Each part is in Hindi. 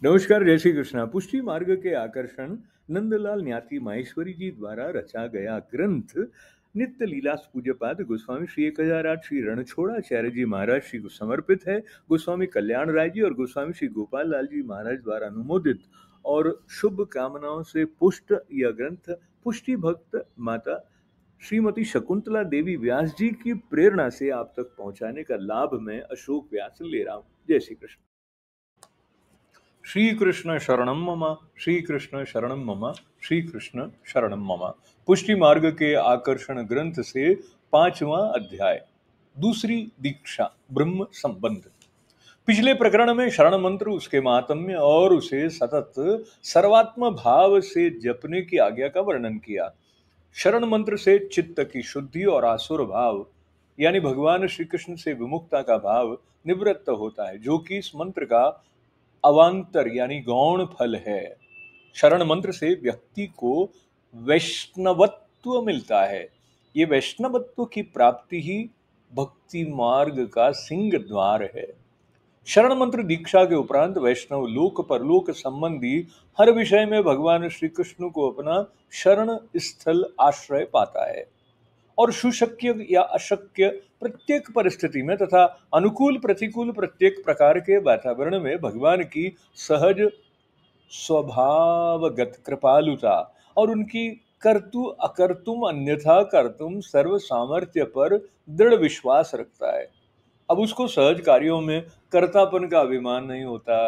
नमस्कार, जय श्री कृष्णा। पुष्टि मार्ग के आकर्षण नंदलाल न्याथी माहेश्वरी जी द्वारा रचा गया ग्रंथ नित्य लीलास पूज्यपाद गोस्वामी श्री 1008 श्री रणछोड़ाचार्य जी महाराज श्री को समर्पित है। गोस्वामी कल्याण राय जी और गोस्वामी श्री गोपाल लाल जी महाराज द्वारा अनुमोदित और शुभ कामनाओं से पुष्ट यह ग्रंथ पुष्टि भक्त माता श्रीमती शकुंतला देवी व्यास जी की प्रेरणा से आप तक पहुंचाने का लाभ मैं अशोक व्यास ले रहा हूं। जय श्री कृष्ण। श्री कृष्ण शरणम मम, श्री कृष्ण शरणम मम, श्री कृष्ण शरणम मम। पुष्टि मार्ग के आकर्षण ग्रंथ से 5वां अध्याय, दूसरी दीक्षा, ब्रह्म संबंध। पिछले प्रकरण में शरण मंत्र, उसके महात्म्य और उसे सतत सर्वात्म भाव से जपने की आज्ञा का वर्णन किया। शरण मंत्र से चित्त की शुद्धि और आसुर भाव यानी भगवान श्री कृष्ण से विमुक्ता का भाव निवृत्त होता है, जो कि इस मंत्र का अवांतर यानी गौण फल है। शरण मंत्र से व्यक्ति को वैष्णवत्व मिलता है। ये वैष्णवत्व की प्राप्ति ही भक्ति मार्ग का सिंह द्वार है। शरण मंत्र दीक्षा के उपरांत वैष्णव लोक परलोक संबंधी हर विषय में भगवान श्री कृष्ण को अपना शरण स्थल आश्रय पाता है और सुशक्य या अशक्य प्रत्येक परिस्थिति में तथा अनुकूल प्रतिकूल प्रत्येक प्रकार के वातावरण में भगवान की सहज स्वभावगत कृपालुता और उनकी कर्तु अकर्तुम अन्यथा कर्तुम सर्व सामर्थ्य पर दृढ़ विश्वास रखता है। अब उसको सहज कार्यों में कर्तापन का अभिमान नहीं होता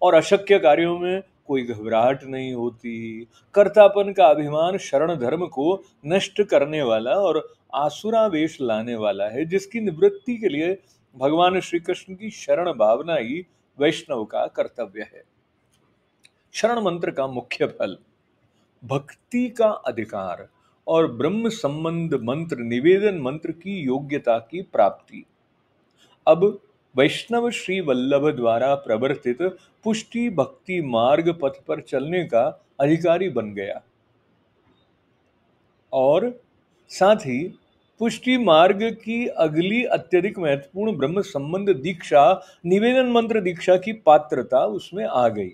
और अशक्य कार्यों में कोई घबराहट नहीं होती। कर्तापन का अभिमान शरण धर्म को नष्ट करने वाला और आसुरावेश लाने वाला है, जिसकी निवृत्ति के लिए भगवान श्री कृष्ण की शरण भावना ही वैष्णव का कर्तव्य है। शरण मंत्र का मुख्य फल भक्ति का अधिकार और ब्रह्म संबंध मंत्र निवेदन मंत्र की योग्यता की प्राप्ति। अब वैष्णव श्री वल्लभ द्वारा प्रवर्तित पुष्टि भक्ति मार्ग पथ पर चलने का अधिकारी बन गया और साथ ही पुष्टि मार्ग की अगली अत्यधिक महत्वपूर्ण ब्रह्म संबंध दीक्षा निवेदन मंत्र दीक्षा की पात्रता उसमें आ गई,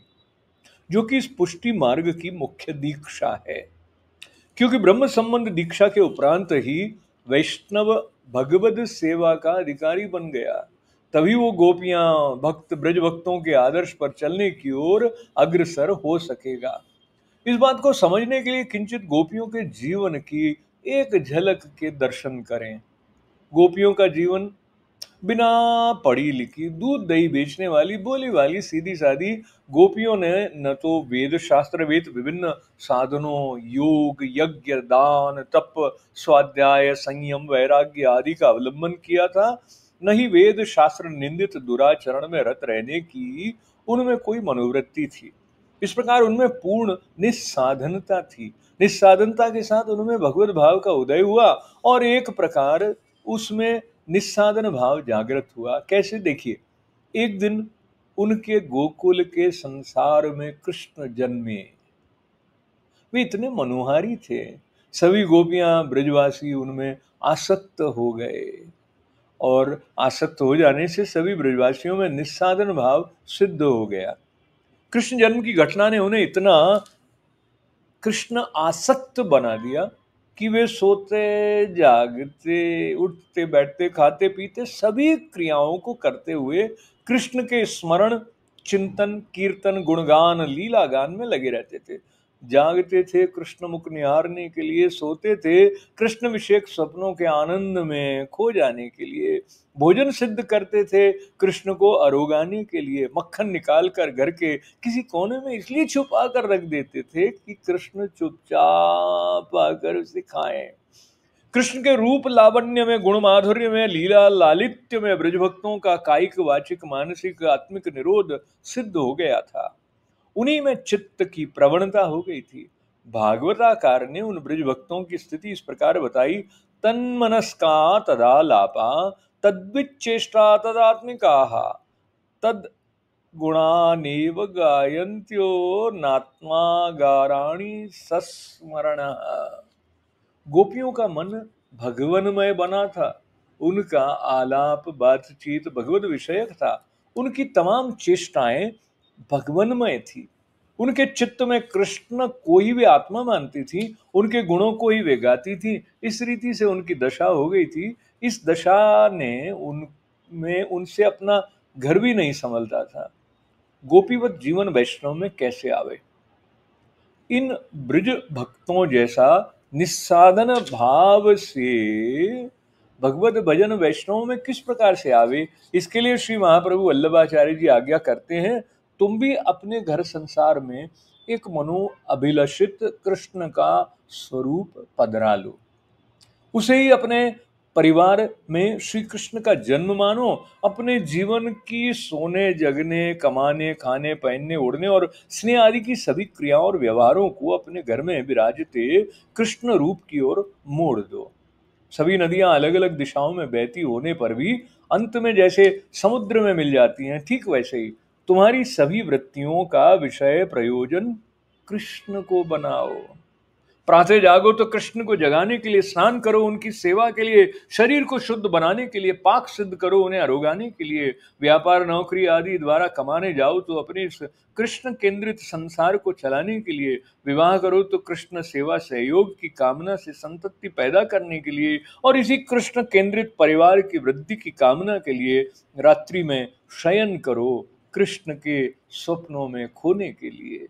जो कि इस पुष्टि मार्ग की मुख्य दीक्षा है। क्योंकि ब्रह्म संबंध दीक्षा के उपरांत ही वैष्णव भगवद सेवा का अधिकारी बन गया, तभी वो गोपियां भक्त ब्रज भक्तों के आदर्श पर चलने की ओर अग्रसर हो सकेगा। इस बात को समझने के लिए किंचित गोपियों के जीवन की एक झलक के दर्शन करें। गोपियों का जीवन बिना पढ़ी लिखी दूध दही बेचने वाली बोली वाली सीधी सादी गोपियों ने न तो वेद शास्त्र वेद विभिन्न साधनों योग यज्ञ दान तप स्वाध्याय संयम वैराग्य आदि का अवलंबन किया था, न ही वेद शास्त्र निंदित दुराचरण में रत रहने की उनमें कोई मनोवृत्ति थी। इस प्रकार उनमें पूर्ण निस्साधनता थी। निस्साधनता के साथ उनमें भगवत भाव का उदय हुआ और एक प्रकार उसमें निस्साधन भाव जागृत हुआ। कैसे, देखिए, एक दिन उनके गोकुल के संसार में कृष्ण जन्मे। वे इतने मनोहारी थे, सभी गोपियां ब्रजवासी उनमें आसक्त हो गए और आसक्त हो जाने से सभी ब्रजवासियों में निस्साधन भाव सिद्ध हो गया। कृष्ण जन्म की घटना ने उन्हें इतना कृष्ण आसक्त बना दिया कि वे सोते जागते उठते बैठते खाते पीते सभी क्रियाओं को करते हुए कृष्ण के स्मरण चिंतन कीर्तन गुणगान लीला गान में लगे रहते थे। जागते थे कृष्ण मुख निहारने के लिए, सोते थे कृष्ण विषयक सपनों के आनंद में खो जाने के लिए, भोजन सिद्ध करते थे कृष्ण को अरोगाने के लिए, मक्खन निकाल कर घर के किसी कोने में इसलिए छुपा कर रख देते थे कि कृष्ण चुपचाप आकर उसे खाएं। कृष्ण के रूप लावण्य में गुण माधुर्य में लीला लालित्य में ब्रज भक्तों का कायिक वाचिक मानसिक आत्मिक निरोध सिद्ध हो गया था। उन्हीं में चित्त की प्रवणता हो गई थी। भागवताकार ने उन ब्रज भक्तों की स्थिति इस प्रकार बताई। तन्मनस्का तदालापा तद्विचेष्टा तदात्मिका तद गुणानेव गायन्त्यो नात्मा गाराणि सस्मरण। गोपियों का मन भगवनमय बना था। उनका आलाप बातचीत भगवत विषयक था। उनकी तमाम चेष्टाएं भगवन्मय थी। उनके चित्त में कृष्ण को ही वे आत्मा मानती थी, उनके गुणों को ही वे गाती थी। इस रीति से उनकी दशा हो गई थी। इस दशा ने उनमें उनसे अपना घर भी नहीं संभलता था। गोपीवत जीवन वैष्णव में कैसे आवे? इन ब्रज भक्तों जैसा निस्साधन भाव से भगवत भजन वैष्णव में किस प्रकार से आवे, इसके लिए श्री महाप्रभु वल्लभाचार्य जी आज्ञा करते हैं, तुम भी अपने घर संसार में एक मनो अभिलषित कृष्ण का स्वरूप पधरा लो। उसे ही अपने परिवार में श्री कृष्ण का जन्म मानो। अपने जीवन की सोने जगने कमाने खाने पहनने ओढ़ने और स्नेह आदि की सभी क्रियाओं और व्यवहारों को अपने घर में विराजते कृष्ण रूप की ओर मोड़ दो। सभी नदियां अलग अलग दिशाओं में बहती होने पर भी अंत में जैसे समुद्र में मिल जाती हैं, ठीक वैसे ही तुम्हारी सभी वृत्तियों का विषय प्रयोजन कृष्ण को बनाओ। प्रातः जागो तो कृष्ण को जगाने के लिए, स्नान करो उनकी सेवा के लिए, शरीर को शुद्ध बनाने के लिए, पाक सिद्ध करो उन्हें आरोगाने के लिए, व्यापार नौकरी आदि द्वारा कमाने जाओ तो अपने इस कृष्ण केंद्रित संसार को चलाने के लिए, विवाह करो तो कृष्ण सेवा सहयोग की कामना से संतति पैदा करने के लिए, और इसी कृष्ण केंद्रित परिवार की वृद्धि की कामना के लिए रात्रि में शयन करो कृष्ण के स्वप्नों में खोने के लिए।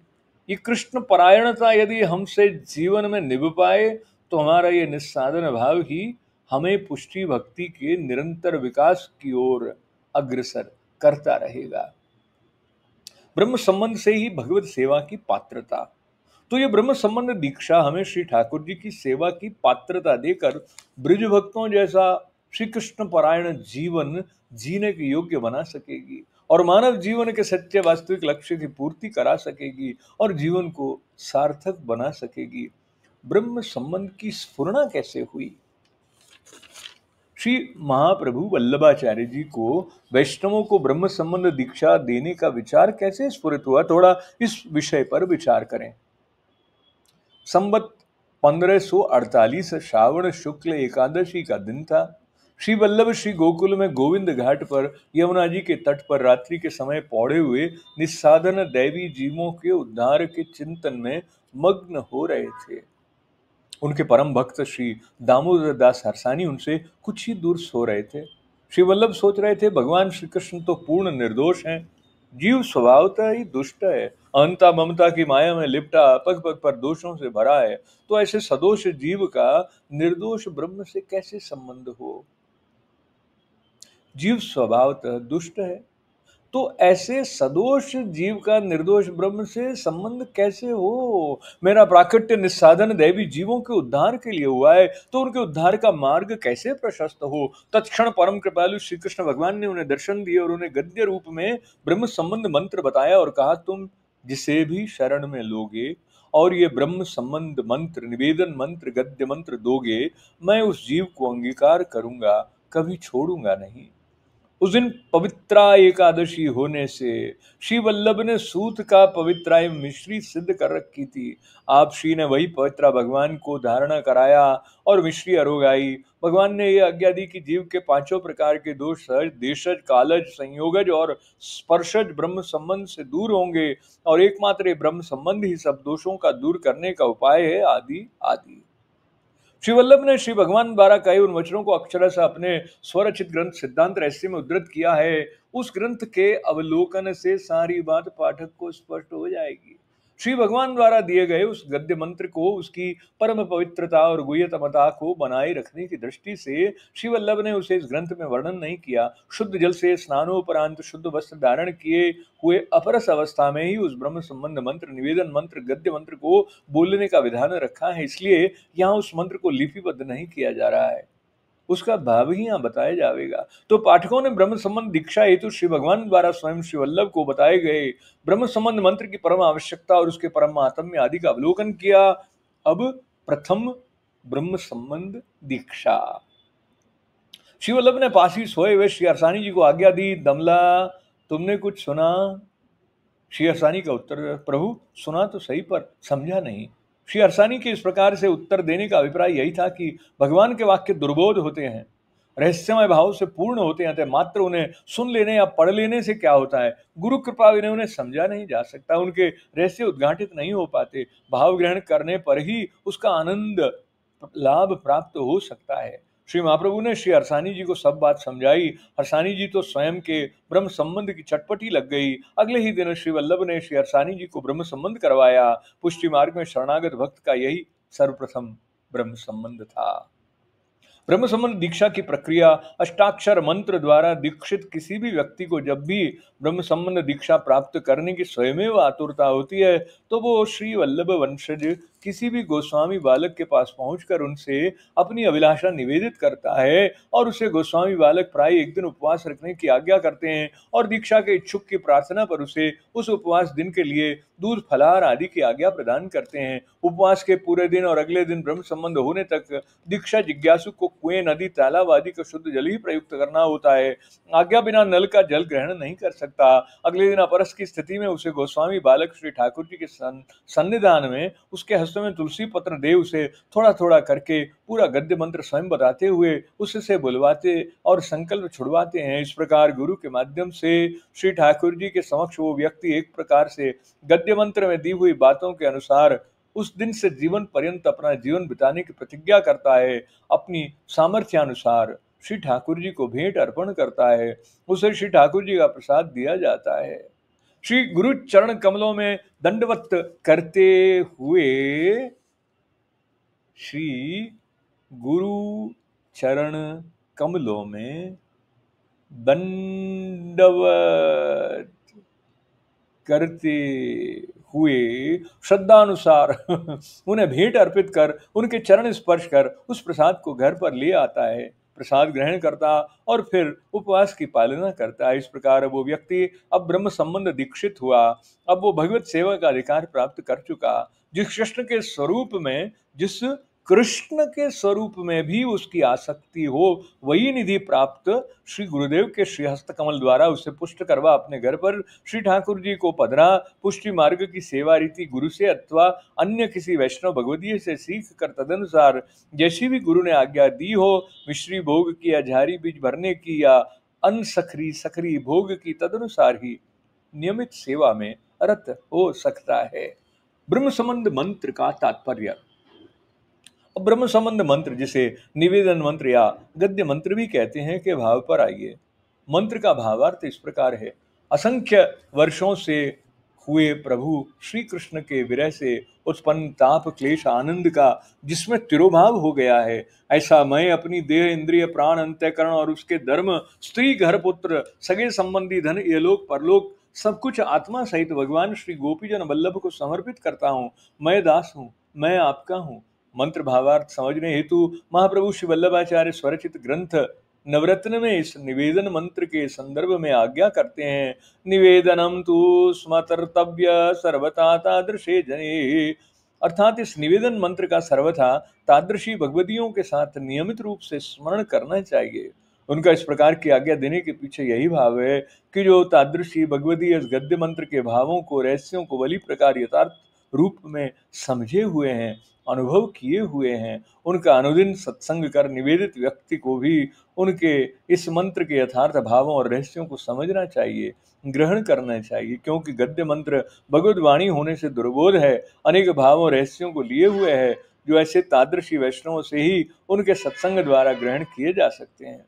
ये कृष्ण परायणता यदि हमसे जीवन में निभ पाए तो हमारा ये निस्साधन भाव ही हमें पुष्टि भक्ति के निरंतर विकास की ओर अग्रसर करता रहेगा। ब्रह्म संबंध से ही भगवत सेवा की पात्रता। तो ये ब्रह्म संबंध दीक्षा हमें श्री ठाकुर जी की सेवा की पात्रता देकर ब्रज भक्तों जैसा श्री कृष्ण परायण जीवन जीने के योग्य बना सकेगी और मानव जीवन के सच्चे वास्तविक लक्ष्य की पूर्ति करा सकेगी और जीवन को सार्थक बना सकेगी। ब्रह्म संबंध की स्फुरना कैसे हुई? श्री महाप्रभु वल्लभाचार्य जी को वैष्णवों को ब्रह्म संबंध दीक्षा देने का विचार कैसे स्फुरित हुआ, थोड़ा इस विषय पर विचार करें। संवत 1548 श्रावण शुक्ल एकादशी का दिन था। श्री वल्लभ श्री गोकुल में गोविंद घाट पर यमुना जी के तट पर रात्रि के समय पौड़े हुए निस्साधन दैवी जीवों के उद्धार के चिंतन में मग्न हो रहे थे। उनके परम भक्त श्री दामोदर दास हरसानी उनसे कुछ ही दूर सो रहे थे। श्री वल्लभ सोच रहे थे, भगवान श्री कृष्ण तो पूर्ण निर्दोष हैं, जीव स्वभावतः ही दुष्ट है, अहंता ममता की माया में लिपटा पग पग पर दोषों से भरा है, तो ऐसे सदोष जीव का निर्दोष ब्रह्म से कैसे संबंध हो? जीव स्वभावतः दुष्ट है, तो ऐसे सदोष जीव का निर्दोष ब्रह्म से संबंध कैसे हो? मेरा प्राकट्य निस्साधन दैवी जीवों के उद्धार के लिए हुआ है, तो उनके उद्धार का मार्ग कैसे प्रशस्त हो? तत्क्षण परम कृपालु श्री कृष्ण भगवान ने उन्हें दर्शन दिए और उन्हें गद्य रूप में ब्रह्म संबंध मंत्र बताया और कहा, तुम जिसे भी शरण में लोगे और ये ब्रह्म संबंध मंत्र, निवेदन मंत्र, गद्य मंत्र दोगे, मैं उस जीव को अंगीकार करूंगा, कभी छोड़ूंगा नहीं। उस दिन पवित्रा एकादशी होने से श्री वल्लभ ने सूत का पवित्राय मिश्री सिद्ध कर रखी थी। आप श्री ने वही पवित्रा भगवान को धारणा कराया और मिश्री अरोगाई। भगवान ने यह आज्ञा दी कि जीव के पांचों प्रकार के दोष सहज, देशज, कालज, संयोगज और स्पर्शज ब्रह्म संबंध से दूर होंगे और एकमात्र ब्रह्म संबंध ही सब दोषों का दूर करने का उपाय है, आदि आदि। श्री वल्लभ ने श्री भगवान द्वारा कहे उन वचनों को अक्षरशः अपने स्वरचित ग्रंथ सिद्धांत रहस्य में उद्धृत किया है। उस ग्रंथ के अवलोकन से सारी बात पाठक को स्पष्ट हो जाएगी। श्री भगवान द्वारा दिए गए उस गद्य मंत्र को उसकी परम पवित्रता और गुह्यतमता को बनाए रखने की दृष्टि से श्री वल्लभ ने उसे इस ग्रंथ में वर्णन नहीं किया। शुद्ध जल से स्नानोपरांत शुद्ध वस्त्र धारण किए हुए अपरस अवस्था में ही उस ब्रह्म संबंध मंत्र, निवेदन मंत्र, गद्य मंत्र को बोलने का विधान रखा है। इसलिए यहाँ उस मंत्र को लिपिबद्ध नहीं किया जा रहा है, उसका भाव ही यहाँ बताया जाएगा। तो पाठकों ने ब्रह्म संबंध दीक्षा हेतु श्री भगवान द्वारा स्वयं श्री वल्लभ को बताए गए ब्रह्म संबंध मंत्र की परम आवश्यकता और उसके परम महात्म्य आदि का अवलोकन किया। अब प्रथम ब्रह्म संबंध दीक्षा। श्री वल्लभ ने पास ही सोए हुए श्री हरसानी जी को आज्ञा दी, दमला तुमने कुछ सुना? श्री हरसानी का उत्तर, प्रभु सुना तो सही पर समझा नहीं। श्री हरसानी के इस प्रकार से उत्तर देने का अभिप्राय यही था कि भगवान के वाक्य दुर्बोध होते हैं, रहस्यमय भाव से पूर्ण होते हैं, अतः मात्र उन्हें सुन लेने या पढ़ लेने से क्या होता है। गुरु कृपा बिना उन्हें समझा नहीं जा सकता, उनके रहस्य उद्घाटित नहीं हो पाते। भाव ग्रहण करने पर ही उसका आनंद लाभ प्राप्त हो सकता है। श्री महाप्रभु ने श्री हरसानी जी को सब बात समझाई। हरसानी जी तो स्वयं के ब्रह्म संबंध की चटपटी लग गई। अगले ही दिन श्री वल्लभ ने श्री हरसानी जी को ब्रह्म संबंध करवाया। पुष्टि मार्ग में शरणागत भक्त का यही सर्वप्रथम ब्रह्म संबंध था। ब्रह्म संबंध दीक्षा की प्रक्रिया अष्टाक्षर मंत्र द्वारा दीक्षित किसी भी व्यक्ति को जब भी ब्रह्म संबंध दीक्षा प्राप्त करने की स्वयमेव आतुरता होती है, तो वो श्री वल्लभ वंशज किसी भी गोस्वामी बालक के पास पहुंचकर उनसे अपनी अभिलाषा निवेदित करता है और उसे गोस्वामी बालक प्राय एक दिन उपवास रखने की आज्ञा करते हैं और दीक्षा के इच्छुक की प्रार्थना पर उसे उस उपवास दिन के लिए दूध फलाहार आदि की आज्ञा प्रदान करते हैं। उपवास के पूरे दिन और अगले दिन ब्रह्म संबंध होने तक दीक्षा जिज्ञासु को कुएं, नदी, तालाब आदि का शुद्ध जल ही प्रयुक्त करना होता है। आज्ञा बिना नल का जल ग्रहण नहीं कर सकता। अगले दिन अपरस की स्थिति में उसे गोस्वामी बालक श्री ठाकुर जी के सन्निधान में उसके हस्तों में तुलसी पत्र दे उसे थोड़ा थोड़ा करके पूरा गद्य मंत्र स्वयं बताते हुए उससे बुलवाते और संकल्प छुड़वाते हैं। इस प्रकार गुरु के माध्यम से श्री ठाकुर जी के समक्ष वो व्यक्ति एक प्रकार से गद्य मंत्र में दी हुई बातों के अनुसार उस दिन से जीवन पर्यंत अपना जीवन बिताने की प्रतिज्ञा करता है। अपनी सामर्थ्यानुसार श्री ठाकुर जी को भेंट अर्पण करता है। उसे श्री ठाकुर जी का प्रसाद दिया जाता है। श्री गुरु चरण कमलों में दंडवत करते हुए श्री गुरु चरण कमलों में दंडवत करते हुए श्रद्धानुसार उन्हें भेंट अर्पित कर उनके चरण स्पर्श कर उस प्रसाद को घर पर ले आता है, प्रसाद ग्रहण करता और फिर उपवास की पालना करता है। इस प्रकार वो व्यक्ति अब ब्रह्म संबंध दीक्षित हुआ। अब वो भगवत सेवा का अधिकार प्राप्त कर चुका। जिस कृष्ण के स्वरूप में भी उसकी आसक्ति हो, वही निधि प्राप्त श्री गुरुदेव के श्री हस्त कमल द्वारा उसे पुष्ट करवा अपने घर पर श्री ठाकुर जी को पधरा। पुष्टि मार्ग की सेवा रीति गुरु से अथवा अन्य किसी वैष्णव भगवदीय से सीख कर तदनुसार जैसी भी गुरु ने आज्ञा दी हो, मिश्री भोग की या झारी बीज भरने की या अन्न सखरी सकरी भोग की, तदनुसार ही नियमित सेवा में रत हो सकता है। ब्रह्म संबंध मंत्र का तात्पर्य। अब ब्रह्म संबंध मंत्र, जिसे निवेदन मंत्र या गद्य मंत्र भी कहते हैं, के भाव पर आइए। मंत्र का भावार्थ इस प्रकार है। असंख्य वर्षों से हुए प्रभु श्री कृष्ण के विरह से उत्पन्न ताप क्लेश आनंद का जिसमें तिरोभाव हो गया है, ऐसा मैं अपनी देह इंद्रिय प्राण अंतःकरण और उसके धर्म स्त्री घर पुत्र सगे संबंधी धन यलोक परलोक सब कुछ आत्मा सहित भगवान श्री गोपीजन वल्लभ को समर्पित करता हूँ। मैं दास हूँ, मैं आपका हूँ। मंत्र भावार्थ समझने हेतु महाप्रभु श्री वल्लभाचार्य स्वरचित ग्रंथ नवरत्न में इस निवेदन मंत्र के संदर्भ में आज्ञा करते हैं। निवेदनम तु स्मर्तव्य सर्वथा तादृशे जने, अर्थात इस निवेदन मंत्र का सर्वथा तादृशी भगवदियों के साथ नियमित रूप से स्मरण करना चाहिए। उनका इस प्रकार की आज्ञा देने के पीछे यही भाव है कि जो तादृशी भगवदीय गद्य मंत्र के भावों को रहस्यों को वली प्रकार यथार्थ रूप में समझे हुए हैं, अनुभव किए हुए हैं, उनका अनुदिन सत्संग कर निवेदित व्यक्ति को भी उनके इस मंत्र के यथार्थ भावों और रहस्यों को समझना चाहिए, ग्रहण करना चाहिए। क्योंकि गद्य मंत्र भगवद वाणी होने से दुर्बोध है, अनेक भावों रहस्यों को लिए हुए है, जो ऐसे तादृशी वैष्णवों से ही उनके सत्संग द्वारा ग्रहण किए जा सकते हैं।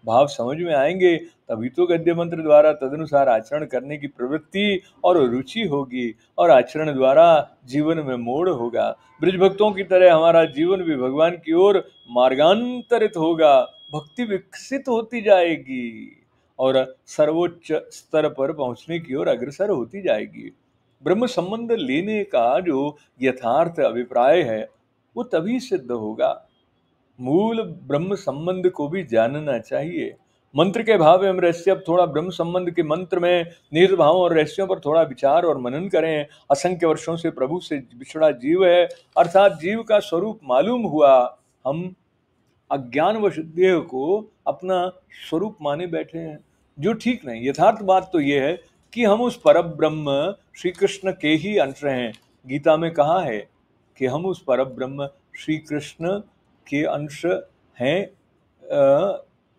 भाव समझ में आएंगे तभी तो गद्य मंत्र द्वारा तदनुसार आचरण करने की प्रवृत्ति और रुचि होगी और आचरण द्वारा जीवन में मोड़ होगा। ब्रज भक्तों की तरह हमारा जीवन भी भगवान की ओर मार्गांतरित होगा, भक्ति विकसित होती जाएगी और सर्वोच्च स्तर पर पहुंचने की ओर अग्रसर होती जाएगी। ब्रह्म संबंध लेने का जो यथार्थ अभिप्राय है वो तभी सिद्ध होगा। मूल ब्रह्म संबंध को भी जानना चाहिए। मंत्र के भाव एवं रहस्य। अब थोड़ा ब्रह्म संबंध के मंत्र में निहित भावों और रहस्यों पर थोड़ा विचार और मनन करें। असंख्य वर्षों से प्रभु से बिछड़ा जीव है, अर्थात जीव का स्वरूप मालूम हुआ। हम अज्ञानवश देह को अपना स्वरूप माने बैठे हैं, जो ठीक नहीं। यथार्थ बात तो यह है कि हम उस परब्रह्म श्री कृष्ण के ही अंश हैं। गीता में कहा है कि हम उस परब्रह्म श्री कृष्ण के अंश हैं।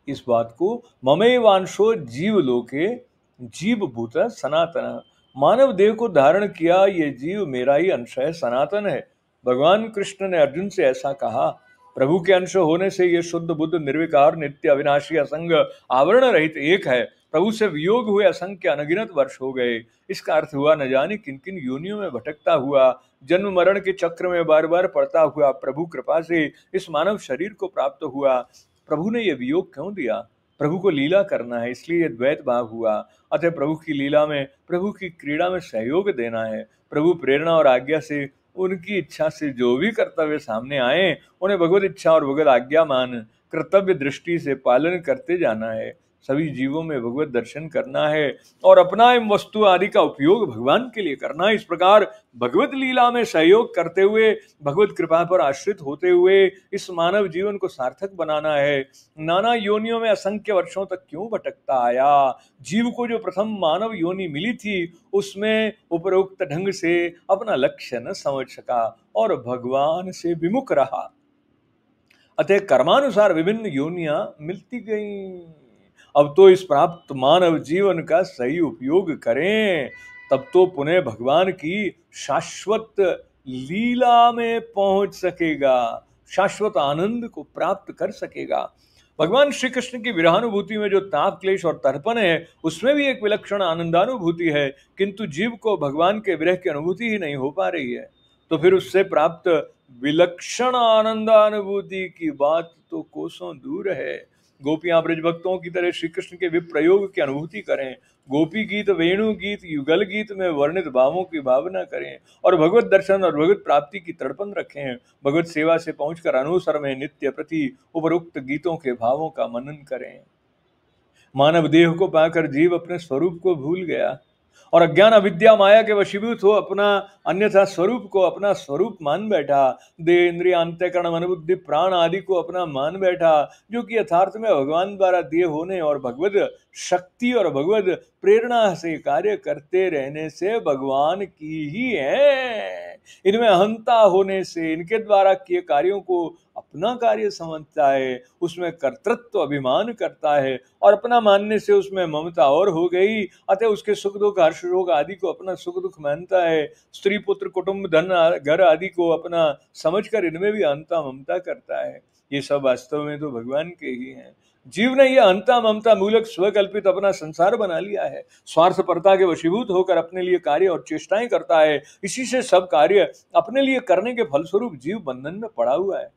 इस बात को ममेवांशो जीव लोके जीव भूत सनातन, मानव देह को धारण किया ये जीव मेरा ही अंश है, सनातन है। भगवान कृष्ण ने अर्जुन से ऐसा कहा। प्रभु के अंश होने से ये शुद्ध बुद्ध निर्विकार नित्य अविनाशी असंग आवरण रहित एक है। प्रभु से वियोग हुए असंख्य अनगिनत वर्ष हो गए। इसका अर्थ हुआ न जाने किन किन योनियों में भटकता हुआ, जन्म मरण के चक्र में बार बार पड़ता हुआ प्रभु कृपा से इस मानव शरीर को प्राप्त हुआ। प्रभु ने यह वियोग क्यों दिया? प्रभु को लीला करना है, इसलिए यह द्वैत भाव हुआ। अतः प्रभु की लीला में, प्रभु की क्रीड़ा में सहयोग देना है। प्रभु प्रेरणा और आज्ञा से, उनकी इच्छा से जो भी कर्तव्य सामने आए उन्हें भगवत इच्छा और भगवत आज्ञा मान कर्तव्य दृष्टि से पालन करते जाना है। सभी जीवों में भगवत दर्शन करना है और अपना एवं वस्तु आदि का उपयोग भगवान के लिए करना है। इस प्रकार भगवत लीला में सहयोग करते हुए, भगवत कृपा पर आश्रित होते हुए इस मानव जीवन को सार्थक बनाना है। नाना योनियों में असंख्य वर्षों तक क्यों भटकता आया? जीव को जो प्रथम मानव योनि मिली थी उसमें उपरोक्त ढंग से अपना लक्ष्य न समझ सका और भगवान से विमुख रहा। अतः कर्मानुसार विभिन्न योनियां मिलती गईं। अब तो इस प्राप्त मानव जीवन का सही उपयोग करें, तब तो पुनः भगवान की शाश्वत लीला में पहुंच सकेगा, शाश्वत आनंद को प्राप्त कर सकेगा। भगवान श्री कृष्ण की विरहानुभूति में जो ताप क्लेश और तर्पण है, उसमें भी एक विलक्षण आनंदानुभूति है, किंतु जीव को भगवान के विरह की अनुभूति ही नहीं हो पा रही है। तो फिर उससे प्राप्त विलक्षण आनंदानुभूति की बात तो कोसों दूर है। गोपियां ब्रज भक्तों की तरह श्री कृष्ण के विप्रयोग की अनुभूति करें, गोपी गीत, वेणु गीत, युगल गीत में वर्णित भावों की भावना करें और भगवत दर्शन और भगवत प्राप्ति की तड़पन रखें। भगवत सेवा से पहुंचकर अनुसर में नित्य प्रति उपरोक्त गीतों के भावों का मनन करें। मानव देह को पाकर जीव अपने स्वरूप को भूल गया और अज्ञान अविद्या माया के वशीभूत हो अपना अन्यथा स्वरूप को अपना स्वरूप मान बैठा। देह, इंद्रिय, अंतःकरण, मन, बुद्धि, प्राण आदि को अपना मान बैठा, जो कि यथार्थ में भगवान द्वारा दिए होने और भगवत शक्ति और भगवत प्रेरणा से कार्य करते रहने से भगवान की ही है। इनमें अहंता होने से इनके द्वारा किए कार्यों को अपना कार्य समझता है, उसमें कर्तृत्व अभिमान करता है और अपना मानने से उसमें ममता और हो गई। अतः उसके सुख दुख, हर्ष रोग आदि को अपना सुख दुख मानता है। स्त्री पुत्र कुटुंब धन घर आदि को अपना समझकर इनमें भी अहंता ममता करता है। ये सब वास्तव में तो भगवान के ही हैं। जीव ने यह अहंता ममता मूलक स्वकल्पित अपना संसार बना लिया है। स्वार्थपरता के वशीभूत होकर अपने लिए कार्य और चेष्टाएं करता है। इसी से सब कार्य अपने लिए करने के फलस्वरूप जीव बंधन में पड़ा हुआ है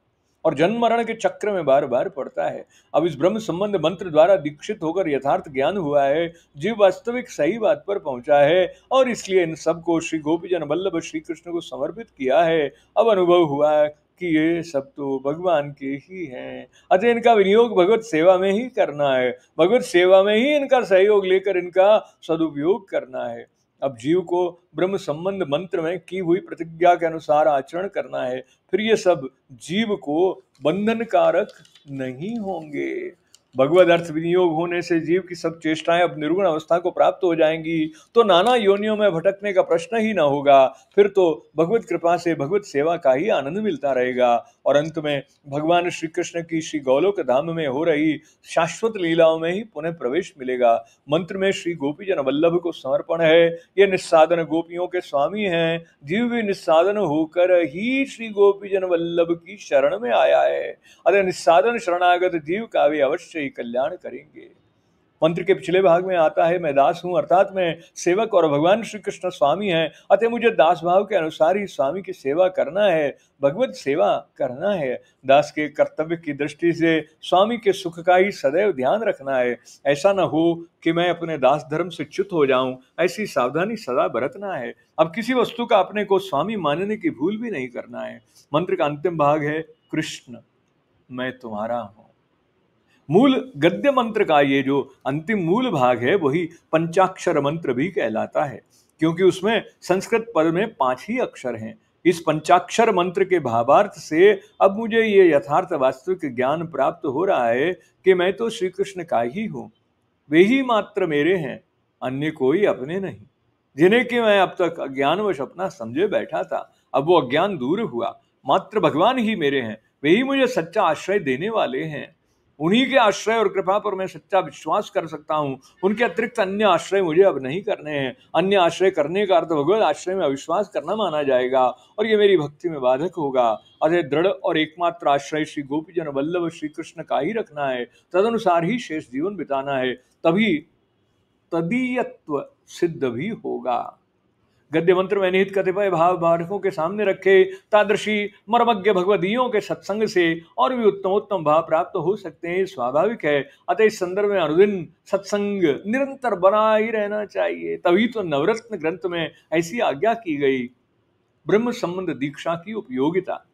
और जन्म मरण के चक्र में बार बार पड़ता है। अब इस ब्रह्म संबंध मंत्र द्वारा दीक्षित होकर यथार्थ ज्ञान हुआ है, जीव वास्तविक सही बात पर पहुंचा है और इसलिए इन सबको श्री गोपीजन वल्लभ श्री कृष्ण को समर्पित किया है। अब अनुभव हुआ है कि ये सब तो भगवान के ही हैं। अतः इनका विनियोग भगवत सेवा में ही करना है, भगवत सेवा में ही इनका सहयोग लेकर इनका सदुपयोग करना है। अब जीव को ब्रह्म संबंध मंत्र में की हुई प्रतिज्ञा के अनुसार आचरण करना है, फिर ये सब जीव को बंधन कारक नहीं होंगे। भगवद अर्थ विनियोग होने से जीव की सब चेष्टाएं अब निर्गुण अवस्था को प्राप्त हो जाएंगी, तो नाना योनियों में भटकने का प्रश्न ही न होगा। फिर तो भगवत कृपा से भगवत सेवा का ही आनंद मिलता रहेगा और अंत में भगवान श्री कृष्ण की श्री गोलोक धाम में हो रही शाश्वत लीलाओं में ही पुनः प्रवेश मिलेगा। मंत्र में श्री गोपीजन वल्लभ को समर्पण है। ये निस्साधन गोपियों के स्वामी हैं। जीव भी निस्साधन होकर ही श्री गोपीजन वल्लभ की शरण में आया है। अतः निस्साधन शरणागत जीव का भी अवश्य कल्याण करेंगे। मंत्र के पिछले भाग में आता है, मैं दास हूं, अर्थात मैं सेवक और भगवान श्री कृष्ण स्वामी हैं। अतः मुझे दास भाव के अनुसार ही स्वामी की सेवा करना है, भगवत सेवा करना है। दास के कर्तव्य की दृष्टि से स्वामी के सुख का ही सदैव ध्यान रखना है। ऐसा न हो कि मैं अपने दास धर्म से च्युत हो जाऊं, ऐसी सावधानी सदा बरतना है। अब किसी वस्तु का अपने को स्वामी मानने की भूल भी नहीं करना है। मंत्र का अंतिम भाग है, कृष्ण मैं तुम्हारा हूं। मूल गद्य मंत्र का ये जो अंतिम मूल भाग है वही पंचाक्षर मंत्र भी कहलाता है, क्योंकि उसमें संस्कृत पद में 5 ही अक्षर हैं। इस पंचाक्षर मंत्र के भावार्थ से अब मुझे ये यथार्थ वास्तविक ज्ञान प्राप्त हो रहा है कि मैं तो श्री कृष्ण का ही हूँ, वे ही मात्र मेरे हैं, अन्य कोई अपने नहीं। जिन्हें कि मैं अब तक अज्ञानवश अपना समझे बैठा था, अब वो अज्ञान दूर हुआ। मात्र भगवान ही मेरे हैं, वे ही मुझे सच्चा आश्रय देने वाले हैं। उन्हीं के आश्रय और कृपा पर मैं सच्चा विश्वास कर सकता हूँ। उनके अतिरिक्त अन्य आश्रय मुझे अब नहीं करने हैं। अन्य आश्रय करने का अर्थ भगवत आश्रय में अविश्वास करना माना जाएगा और ये मेरी भक्ति में बाधक होगा। अतः दृढ़ और एकमात्र आश्रय श्री गोपीजन वल्लभ श्री कृष्ण का ही रखना है, तदनुसार ही शेष जीवन बिताना है, तभी तदीयत्व सिद्ध भी होगा। गद्य मंत्र में निहित कतिपय भाव बालकों के सामने रखे तादृशी मर्मज्ञ भगवदीयों के सत्संग से और भी उत्तमोत्तम भाव प्राप्त हो सकते हैं, स्वाभाविक है। अतः इस संदर्भ में अनुदिन सत्संग निरंतर बना ही रहना चाहिए। तभी तो नवरत्न ग्रंथ में ऐसी आज्ञा की गई। ब्रह्म संबंध दीक्षा की उपयोगिता।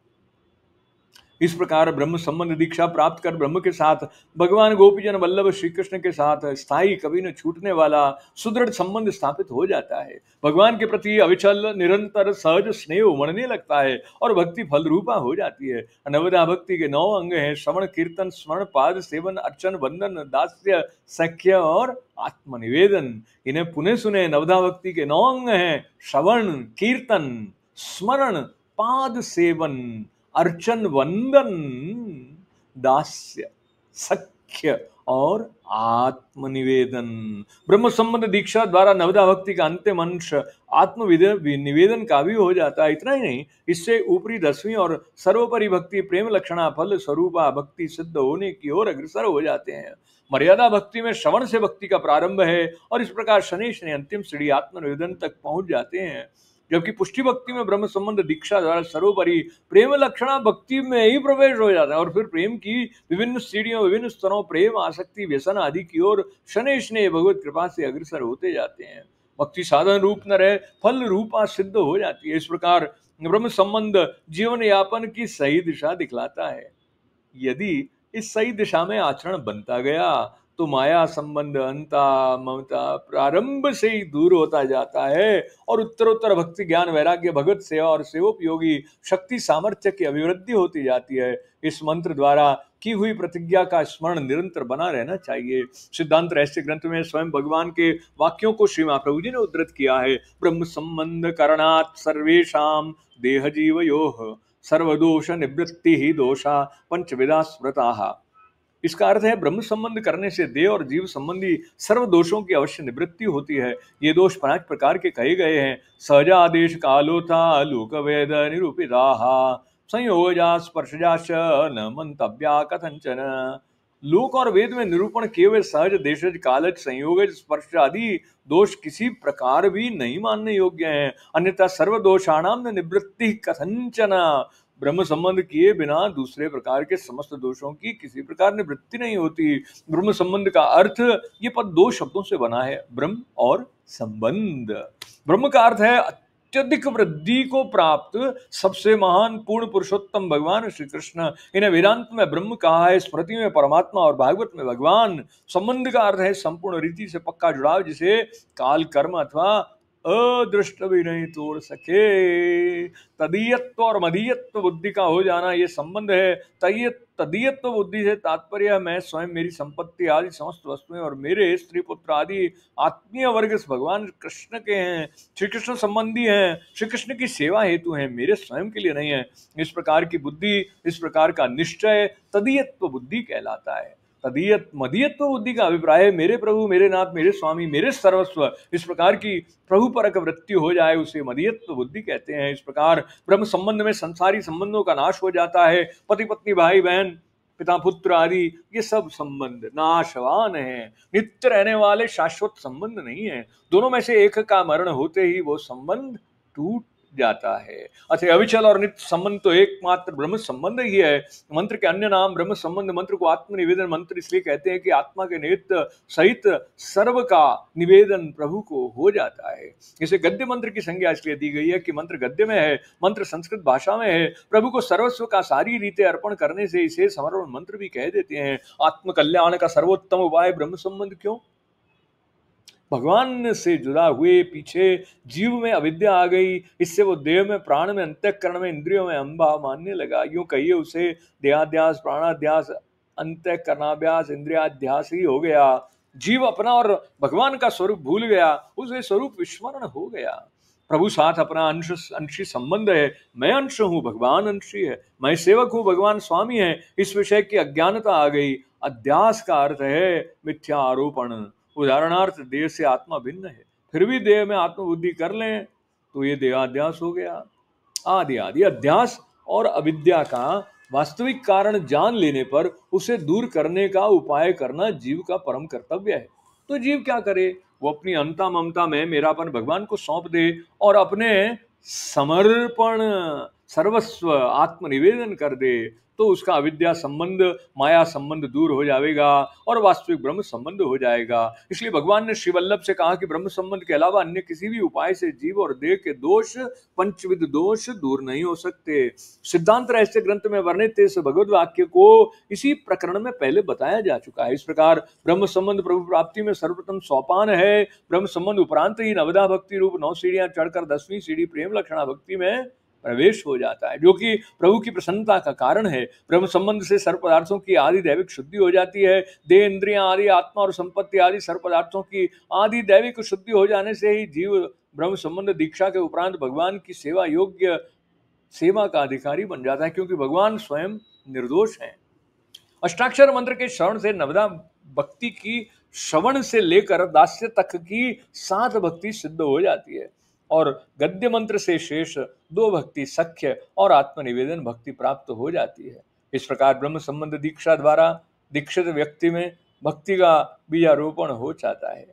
इस प्रकार ब्रह्म संबंध दीक्षा प्राप्त कर ब्रह्म के साथ भगवान गोपीजन वल्लभ श्री कृष्ण के साथ स्थायी कभी न छूटने वाला सुदृढ़ संबंध स्थापित हो जाता है। भगवान के प्रति अविचल निरंतर सहज स्नेह उमड़ने लगता है और भक्ति फल रूपा हो जाती है। नवदा भक्ति के 9 अंग हैं: श्रवण, कीर्तन, स्मरण, पाद सेवन, अर्चन, वंदन, दास्य, सख्य और आत्मनिवेदन। इन्हें पुनः सुने। नवदा भक्ति के 9 अंग हैं: श्रवण, कीर्तन, स्मरण, पाद सेवन, अर्चन, वंदन, दास्य, सख्य और आत्मनिवेदन। ब्रह्म संबंध दीक्षा द्वारा नवदा भक्ति का अंतिम अंश आत्मनिवेदन का भी हो जाता है। इतना ही नहीं, इससे ऊपरी 10वीं और सर्वोपरि भक्ति प्रेम लक्षणा फल स्वरूपा भक्ति सिद्ध होने की ओर अग्रसर हो जाते हैं। मर्यादा भक्ति में श्रवण से भक्ति का प्रारंभ है और इस प्रकार शनि अंतिम सीढ़ी आत्मनिवेदन तक पहुंच जाते हैं। जबकि पुष्टि भक्ति में ब्रह्म संबंध दीक्षा द्वारा सर्वोपरि प्रेम लक्षणा भक्ति में ही प्रवेश हो जाता है और फिर प्रेम की विभिन्न सीढ़ियों, विभिन्न स्तरों, प्रेम, आसक्ति, व्यसन आदि की ओर शनि भगवत कृपा से अग्रसर होते जाते हैं। भक्ति साधन रूप न रहे, फल रूपा सिद्ध हो जाती है। इस प्रकार ब्रह्म संबंध जीवन यापन की सही दिशा दिखलाता है। यदि इस सही दिशा में आचरण बनता गया तो माया संबंध, अंता, ममता प्रारंभ से ही दूर होता जाता है और उत्तरोत्तर भक्ति, ज्ञान, वैराग्य, भगवत सेवा और सेवोपयोगी शक्ति सामर्थ्य की अभिवृद्धि होती जाती है। इस मंत्र द्वारा की हुई प्रतिज्ञा का स्मरण निरंतर बना रहना चाहिए। सिद्धांत रहस्य ग्रंथ में स्वयं भगवान के वाक्यों को श्री महाप्रभु जी ने उद्धृत किया है। ब्रह्म संबंध करणात् सर्वेषां देह जीवयोः सर्वदोष निवृत्ति ही दोषा पंचविधा स्मृताः। इसका अर्थ है ब्रह्म संबंध करने से देह और जीव संबंधी सर्व दोषों की अवश्य निवृत्ति होती है। ये दोष 5 प्रकार के कहे गए हैं: सहजादेश कालोथा लोक वेद निरूपिता संयोजा स्पर्शजाश न मंतव्या कथंचन। लोक और वेद में निरूपण किए हुए सहज, देशज, कालज, संयोगज, स्पर्श आदि दोष किसी प्रकार भी नहीं मानने योग्य हैं। अन्यथा सर्व दोषाणाम निवृत्ति कथंचन। ब्रह्म संबंध किए बिना दूसरे प्रकार के समस्त दोषों की किसी प्रकार निवृत्ति नहीं होती। ब्रह्म संबंध का अर्थ, ये पद 2 शब्दों से बना है: ब्रह्म और संबंध। ब्रह्म का अर्थ है अत्यधिक वृद्धि को प्राप्त सबसे महान पूर्ण पुरुषोत्तम भगवान श्री कृष्ण। इन्हें वेदांत में ब्रह्म कहा है, स्मृति में परमात्मा और भागवत में भगवान। संबंध का अर्थ है संपूर्ण रीति से पक्का जुड़ाव, जिसे काल, कर्म अथवा अदृष्ट भी नहीं तोड़ सके। तदीयत्व और मदीयत्व बुद्धि का हो जाना ये संबंध है। तदीयत्व बुद्धि से तात्पर्य मैं स्वयं, मेरी संपत्ति आदि समस्त वस्तुएं और मेरे स्त्री पुत्र आदि आत्मीय वर्ग भगवान कृष्ण के हैं, श्री कृष्ण संबंधी हैं, श्री कृष्ण की सेवा हेतु हैं, मेरे स्वयं के लिए नहीं है। इस प्रकार की बुद्धि, इस प्रकार का निश्चय तदीयत्व बुद्धि कहलाता है। तदीयत मदीयत्व बुद्धि का अभिप्राय है मेरे प्रभु, मेरे नाथ, मेरे स्वामी, मेरे सर्वस्व। इस प्रकार की प्रभु परक वृत्ति हो जाए उसे मदीयत्व बुद्धि कहते हैं। इस प्रकार ब्रह्म संबंध में संसारी संबंधों का नाश हो जाता है। पति पत्नी, भाई बहन, पिता पुत्र आदि ये सब संबंध नाशवान है, नित्य रहने वाले शाश्वत संबंध नहीं है। दोनों में से एक का मरण होते ही वो संबंध टूट जाता है। अतः अविचल और नित्य संबंध तो एकमात्र ब्रह्म संबंध ही है। मंत्र के अन्य नाम ब्रह्म संबंध मंत्र को आत्मनिवेदन मंत्र इसलिए कहते हैं कि आत्मा के नित्य सहित सर्व का निवेदन प्रभु को हो जाता है। इसे गद्य मंत्र की संज्ञा इसलिए दी गई है कि मंत्र गद्य में है, मंत्र संस्कृत भाषा में है। प्रभु को सर्वस्व का सारी रीते अर्पण करने से इसे समर्पण मंत्र भी कह देते हैं। आत्म कल्याण का सर्वोत्तम उपाय ब्रह्म संबंध क्यों? भगवान से जुड़ा हुए पीछे जीव में अविद्या आ गई, इससे वो देह में, प्राण में, अंतःकरण में, इंद्रियों में अहंभाव मानने लगा। यूं कहिए उसे देहाध्यास, प्राणाध्यास, अंतःकरणाभ्यास, इंद्रियाध्यास ही हो गया। जीव अपना और भगवान का स्वरूप भूल गया, उसे स्वरूप विस्मरण हो गया। प्रभु साथ अपना अंशी संबंध है। मैं अंश हूं, भगवान अंशी है। मैं सेवक हूं, भगवान स्वामी है। इस विषय की अज्ञानता आ गई। अध्यास का अर्थ है मिथ्या आरोपण। उदाहरणार्थ देह से आत्मा भिन्न है, फिर भी देह में आत्मबुद्धि कर लें तो ये देहाध्यास हो गया। आदि आदि अध्यास और अविद्या का वास्तविक कारण जान लेने पर उसे दूर करने का उपाय करना जीव का परम कर्तव्य है। तो जीव क्या करे? वो अपनी अंता ममता में मेरापन भगवान को सौंप दे और अपने समर्पण सर्वस्व आत्मनिवेदन कर दे, तो उसका अविद्या संबंध माया संबंध दूर हो जाएगा और वास्तविक ब्रह्म संबंध हो जाएगा। इसलिए भगवान ने श्री वल्लभ से कहा कि ब्रह्म संबंध के अलावा अन्य किसी भी उपाय से जीव और देह के दोष, पंचविध दोष दूर नहीं हो सकते। सिद्धांत रहस्य ग्रंथ में वर्णित इस भगवद वाक्य को इसी प्रकरण में पहले बताया जा चुका है। इस प्रकार ब्रह्म संबंध प्रभु प्राप्ति में सर्वप्रथम सोपान है। ब्रह्म संबंध उपरांत ही नवदा भक्ति रूप 9 सीढ़ियां चढ़कर 10वीं सीढ़ी प्रेम लक्षणा भक्ति में प्रवेश हो जाता है, जो कि प्रभु की प्रसन्नता का कारण है। ब्रह्म संबंध से सर्व पदार्थों की आदि दैविक शुद्धि हो जाती है। देह, इंद्रियां आदि, आत्मा और संपत्ति आदि सर्व पदार्थों की आदि दैविक शुद्धि हो जाने से ही जीव ब्रह्म संबंध दीक्षा के उपरांत भगवान की सेवा योग्य सेवा का अधिकारी बन जाता है, क्योंकि भगवान स्वयं निर्दोष है। अष्टाक्षर मंत्र के श्रवण से नवदा भक्ति की श्रवण से लेकर दास्य तक की 7 भक्ति सिद्ध हो जाती है और गद्य मंत्र से शेष 2 भक्ति सख्य और आत्मनिवेदन भक्ति प्राप्त हो जाती है। इस प्रकार ब्रह्म संबंध दीक्षा द्वारा दीक्षित व्यक्ति में भक्ति का बीजारोपण हो जाता है।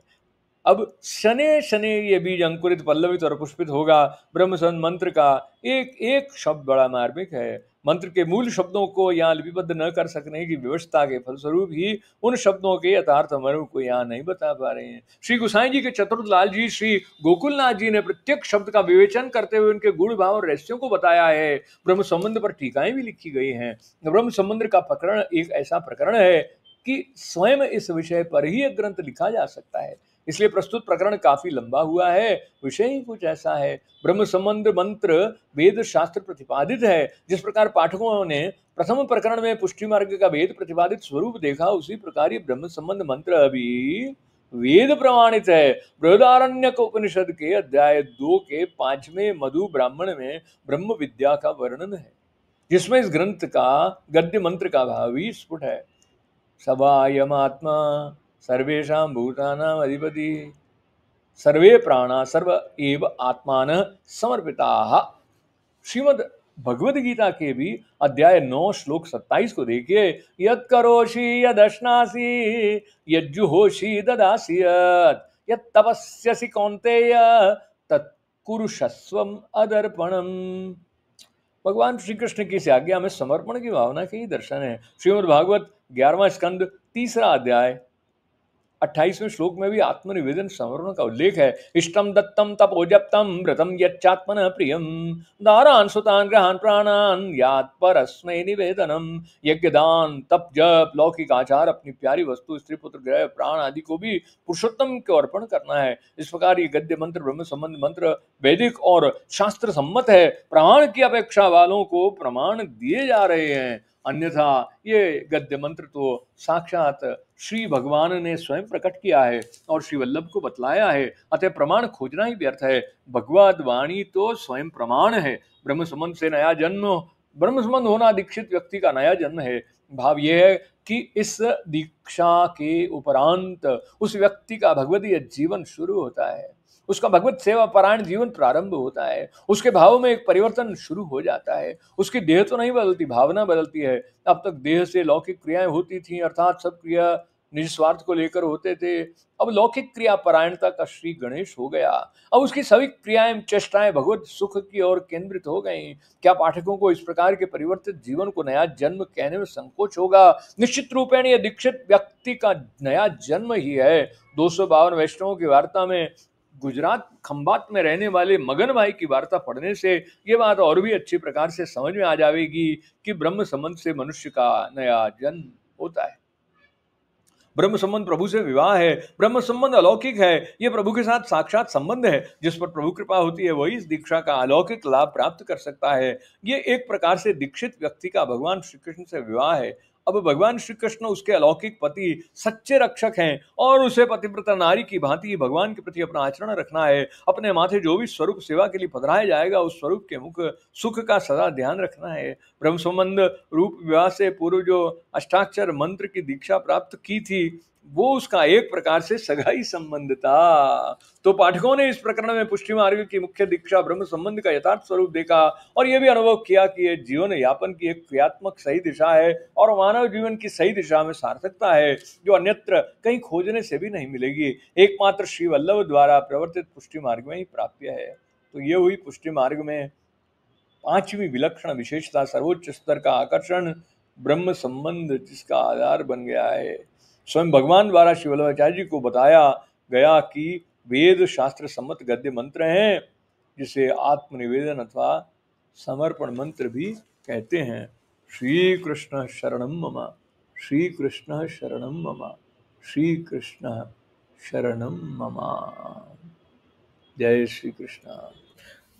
अब शने शने ये बीज अंकुरित, पल्लवित और पुष्पित होगा। ब्रह्म संबंध मंत्र का एक एक शब्द बड़ा मार्मिक है। मंत्र के मूल शब्दों को यहाँ लिपिबद्ध न कर सकने की व्यवस्था के फलस्वरूप ही उन शब्दों के यथार्थ मर्म को यहाँ नहीं बता पा रहे हैं। श्री गोसाई जी के चतुर्थ लाल जी श्री गोकुलनाथ जी ने प्रत्येक शब्द का विवेचन करते हुए उनके गुण भाव और रहस्यों को बताया है। ब्रह्म संबंध पर टीकाएं भी लिखी गई हैं। ब्रह्म संबंध का प्रकरण एक ऐसा प्रकरण है कि स्वयं इस विषय पर ही एक ग्रंथ लिखा जा सकता है। इसलिए प्रस्तुत प्रकरण काफी लंबा हुआ है। विषय ही कुछ ऐसा है। ब्रह्म संबंध मंत्र वेद शास्त्र प्रतिपादित है। जिस प्रकार पाठकों ने प्रथम प्रकरण में पुष्टि मार्ग का वेद प्रतिपादित स्वरूप देखा, उसी प्रकार ये ब्रह्म संबंध मंत्र अभी वेद प्रमाणित है। बृहदारण्यक उपनिषद के अध्याय 2 के 5वें मधु ब्राह्मण में ब्रह्म विद्या का वर्णन है, जिसमें इस ग्रंथ का गद्य मंत्र का भाव भी स्फुट है। सवायम आत्मा सर्वेषां भूतानां अधिपति, सर्वे प्राणा सर्व एव आत्मान समर्पिताः। श्रीमद् भगवद गीता के भी अध्याय 9 श्लोक 27 को देखिए। यत् करोषि यदश्नासि यज्जुहोषि ददासि यत् तपस्यसि कौन्तेय तत् कुरुषस्वम् अदर्पणम्। भगवान श्री कृष्ण की इस आज्ञा में समर्पण की भावना के ही दर्शन है। श्रीमद् भागवत 11वां स्कंद 3रा अध्याय 28वें श्लोक में भी आत्मनिवेदन समर्पण का उल्लेख है। इष्टम दत्तम तपोजप्तम व्रतम यच्चात्मनः प्रियम दारान सुतान ग्रहान प्राणान यात परस्मै निवेदनम। यज्ञ दान तप जप लौकिक आचार, अपनी प्यारी वस्तु स्त्री पुत्र ग्रह प्राण आदि को भी पुरुषोत्तम को अर्पण करना है। इस प्रकार ये गद्य मंत्र ब्रह्म संबंध मंत्र वैदिक और शास्त्र सम्मत है। प्रमाण की अपेक्षा वालों को प्रमाण दिए जा रहे हैं, अन्यथा ये गद्य मंत्र तो साक्षात श्री भगवान ने स्वयं प्रकट किया है और श्री वल्लभ को बतलाया है। अतः प्रमाण खोजना ही व्यर्थ है। भगवद वाणी तो स्वयं प्रमाण है। ब्रह्म संबंध से नया जन्म, ब्रह्म संबंध होना दीक्षित व्यक्ति का नया जन्म है। भाव यह है कि इस दीक्षा के उपरांत उस व्यक्ति का भगवदीय जीवन शुरू होता है, उसका भगवत सेवा परायण जीवन प्रारंभ होता है, उसके भाव में एक परिवर्तन शुरू हो जाता है। उसकी देह तो नहीं बदलती, भावना बदलती है। अब तक देह से लौकिक क्रियाएं होती थी, अर्थात सब क्रिया निज स्वार्थ को लेकर होते थे। अब लौकिक क्रिया परायणता का श्री गणेश हो गया। अब उसकी सभी क्रियाएं चेष्टाएं भगवत सुख की ओर केंद्रित हो गई। क्या पाठकों को इस प्रकार के परिवर्तित जीवन को नया जन्म कहने में संकोच होगा? निश्चित रूपेण यह दीक्षित व्यक्ति का नया जन्म ही है। 252 वैष्णवों की वार्ता में गुजरात खंबात में रहने वाले मगन भाई की वार्ता पढ़ने से ये बात और भी अच्छी प्रकार से समझ में आ जाएगी कि ब्रह्म संबंध से मनुष्य का नया जन्म होता है। ब्रह्म संबंध प्रभु से विवाह है। ब्रह्म संबंध अलौकिक है। यह प्रभु के साथ साक्षात संबंध है। जिस पर प्रभु कृपा होती है वही इस दीक्षा का अलौकिक लाभ प्राप्त कर सकता है। ये एक प्रकार से दीक्षित व्यक्ति का भगवान श्री कृष्ण से विवाह है। अब भगवान श्री कृष्ण उसके अलौकिक पति सच्चे रक्षक हैं और उसे पतिव्रता नारी की भांति भगवान के प्रति अपना आचरण रखना है। अपने माथे जो भी स्वरूप सेवा के लिए पधराया जाएगा उस स्वरूप के मुख सुख का सदा ध्यान रखना है। ब्रह्म संबंध रूप विवाह से पूर्व जो अष्टाक्षर मंत्र की दीक्षा प्राप्त की थी वो उसका एक प्रकार से सगाई संबंध था। तो पाठकों ने इस प्रकरण में पुष्टि मार्ग की मुख्य दीक्षा ब्रह्म संबंध का यथार्थ स्वरूप देखा और यह भी अनुभव किया कि यह जीवन यापन की एक क्रियात्मक सही दिशा है और मानव जीवन की सही दिशा में सार्थकता है जो अन्यत्र कहीं खोजने से भी नहीं मिलेगी, एकमात्र श्री वल्लभ द्वारा प्रवर्तित पुष्टि मार्ग में ही प्राप्य है। तो ये हुई पुष्टि मार्ग में पांचवी विलक्षण विशेषता, सर्वोच्च स्तर का आकर्षण ब्रह्म संबंध जिसका आधार बन गया है। स्वयं भगवान द्वारा श्री वल्लभाचार्य जी को बताया गया कि वेद शास्त्र सम्मत गद्य मंत्र हैं जिसे आत्मनिवेदन अथवा समर्पण मंत्र भी कहते हैं। श्री कृष्ण शरणम मम, श्री कृष्ण शरणम मम, श्री कृष्ण शरणम मम। जय श्री कृष्ण।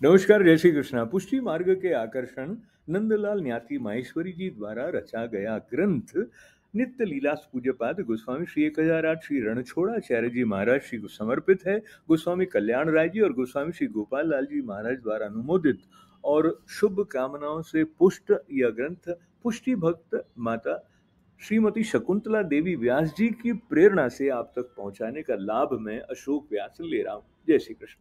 नमस्कार, जय श्री कृष्ण। पुष्टि मार्ग के आकर्षण नंदलाल न्याती माहेश्वरी जी द्वारा रचा गया ग्रंथ नित्य लीलास पूज्यपाद गोस्वामी श्री 1008 श्री रणछोड़ाचार्य जी महाराज श्री को समर्पित है। गोस्वामी कल्याण राय जी और गोस्वामी श्री गोपाल लाल जी महाराज द्वारा अनुमोदित और शुभ कामनाओं से पुष्ट यह ग्रंथ पुष्टि भक्त माता श्रीमती शकुंतला देवी व्यास जी की प्रेरणा से आप तक पहुंचाने का लाभ मैं अशोक व्यास ले रहा हूं। जय श्री कृष्ण।